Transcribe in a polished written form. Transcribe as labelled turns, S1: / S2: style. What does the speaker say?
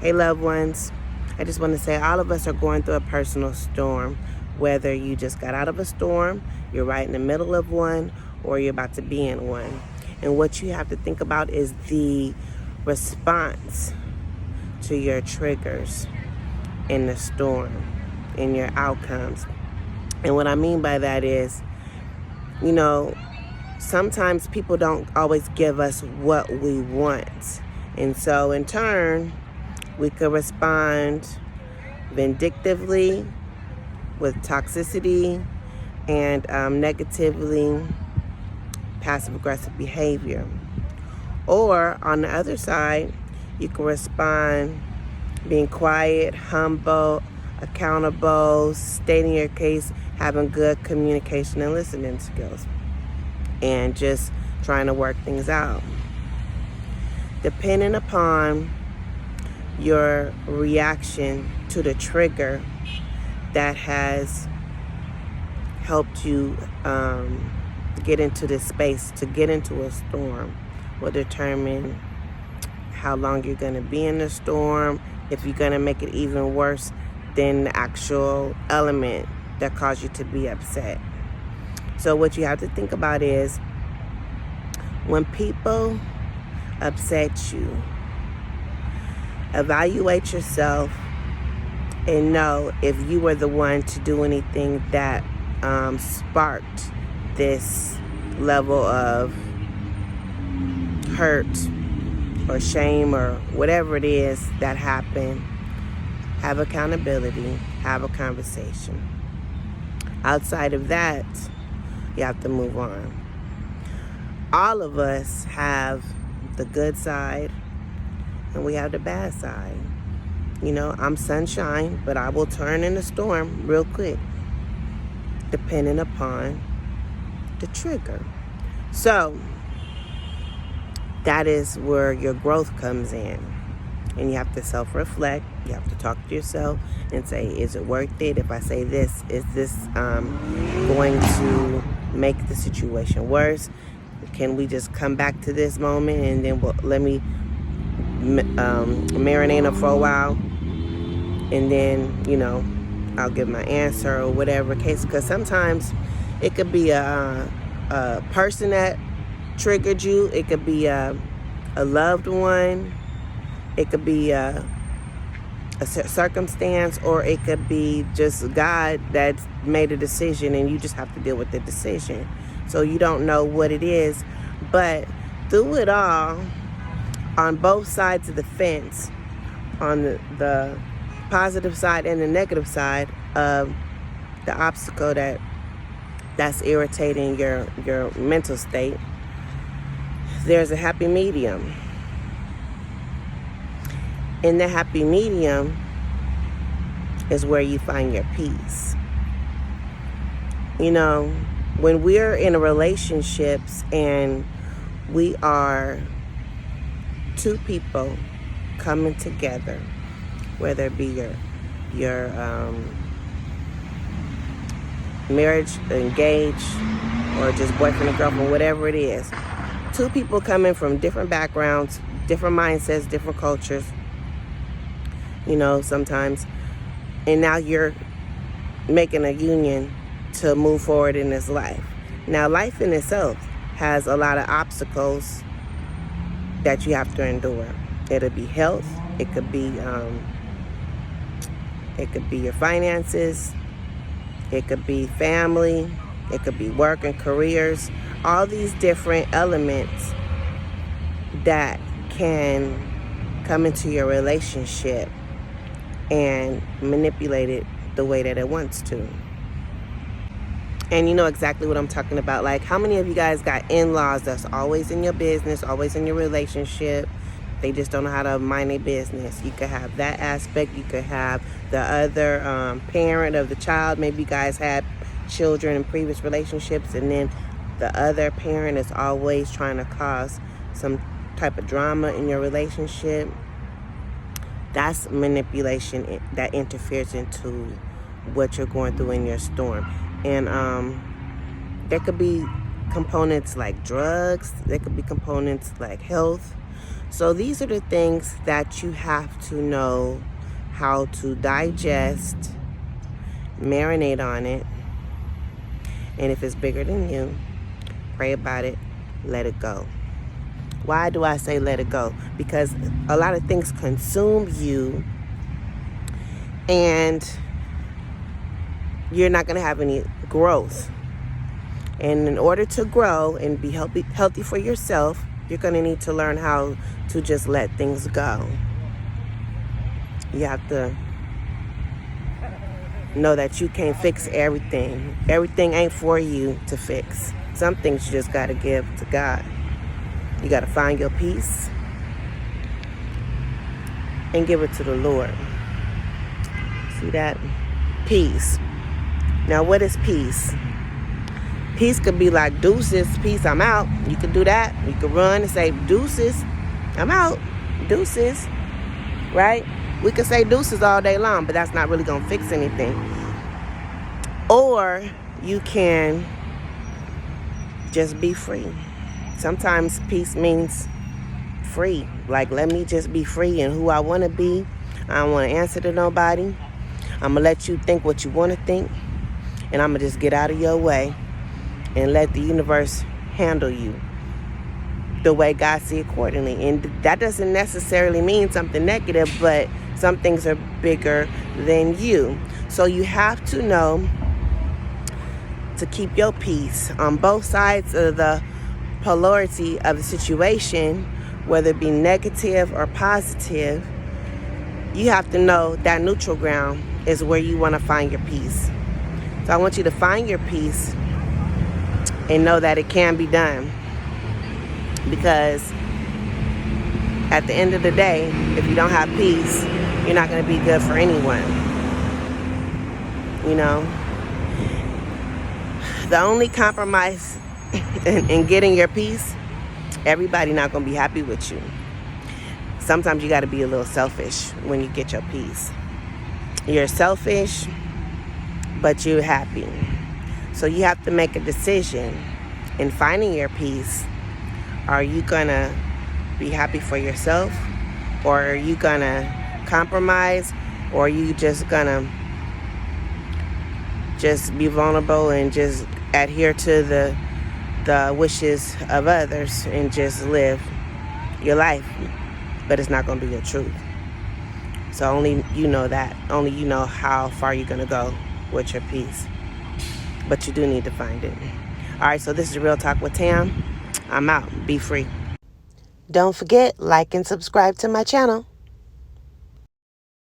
S1: Hey, loved ones. I just want to say all of us are going through a personal storm. Whether you just got out of a storm, you're right in the middle of one, or you're about to be in one. And what you have to think about is the response to your triggers in the storm, in your outcomes. And what I mean by that is, you know, sometimes people don't always give us what we want. And so in turn, we could respond vindictively with toxicity and negatively passive-aggressive behavior. Or on the other side, you can respond being quiet, humble, accountable, stating your case, having good communication and listening skills, and just trying to work things out. Depending upon your reaction to the trigger that has helped you get into this space, to get into a storm, will determine how long you're going to be in the storm, if you're going to make it even worse than the actual element that caused you to be upset. So what you have to think about is, when people upset you, evaluate yourself and know if you were the one to do anything that sparked this level of hurt or shame or whatever it is that happened. Have accountability, have a conversation. Outside of that, you have to move on. All of us have the good side and we have the bad side. You know, I'm sunshine, but I will turn in a storm real quick, depending upon the trigger. So that is where your growth comes in. And you have to self-reflect. You have to talk to yourself and say, is it worth it? If I say this, is this going to make the situation worse? Can we just come back to this moment and then let me marinate it for a while? And then, you know, I'll give my answer or whatever case. Because sometimes it could be a person that triggered you. It could be a loved one. It could be a circumstance, or it could be just God that's made a decision and you just have to deal with the decision. So you don't know what it is. But through it all, on both sides of the fence, on the positive side and the negative side of the obstacle that's irritating your mental state, there's a happy medium. In the happy medium is where you find your peace. You know, when we're in relationships and we are two people coming together, whether it be your marriage, engaged, or just boyfriend and girlfriend, whatever it is, two people coming from different backgrounds, different mindsets, different cultures, you know, sometimes, and now you're making a union to move forward in this life. Now, life in itself has a lot of obstacles that you have to endure. It'll be health, it could be your finances, it could be family, it could be work and careers, all these different elements that can come into your relationship and manipulate it the way that it wants to. And you know exactly what I'm talking about. Like, how many of you guys got in-laws that's always in your business, always in your relationship? They just don't know how to mind their business. You could have that aspect. You could have the other parent of the child. Maybe you guys had children in previous relationships, and then the other parent is always trying to cause some type of drama in your relationship. That's manipulation that interferes into what you're going through in your storm. And there could be components like drugs. There could be components like health. So these are the things that you have to know how to digest, marinate on it, and if it's bigger than you, pray about it, let it go. Why do I say let it go? Because a lot of things consume you, and you're not going to have any growth. And in order to grow and be healthy for yourself, you're going to need to learn how to just let things go. You have to know that you can't fix everything. Everything ain't for you to fix. Some things you just got to give to God. You got to find your peace and give it to the Lord. See that? Peace. Now, what is peace? Peace could be like deuces, peace, I'm out. You could do that. You could run and say, deuces, I'm out. Deuces, right? We could say deuces all day long, but that's not really going to fix anything. Or you can just be free. Sometimes peace means free. Like, let me just be free in who I want to be. I don't want to answer to nobody. I'm going to let you think what you want to think. And I'm going to just get out of your way and let the universe handle you the way God sees accordingly. And that doesn't necessarily mean something negative, but some things are bigger than you. So you have to know to keep your peace on both sides of the polarity of the situation, whether it be negative or positive. You have to know that neutral ground is where you want to find your peace. So I want you to find your peace and know that it can be done. Because at the end of the day, if you don't have peace, you're not going to be good for anyone. You know? The only compromise in getting your peace, everybody not going to be happy with you. Sometimes you got to be a little selfish when you get your peace. You're selfish, but you're happy. So you have to make a decision in finding your peace. Are you going to be happy for yourself? Or are you going to compromise? Or are you just going to just be vulnerable and just adhere to the wishes of others and just live your life? But it's not going to be your truth. So only you know that. Only you know how far you're going to go with your peace. But you do need to find it. All right, so this is Real Talk with Tam. I'm out. Be free. Don't forget, like and subscribe to my channel.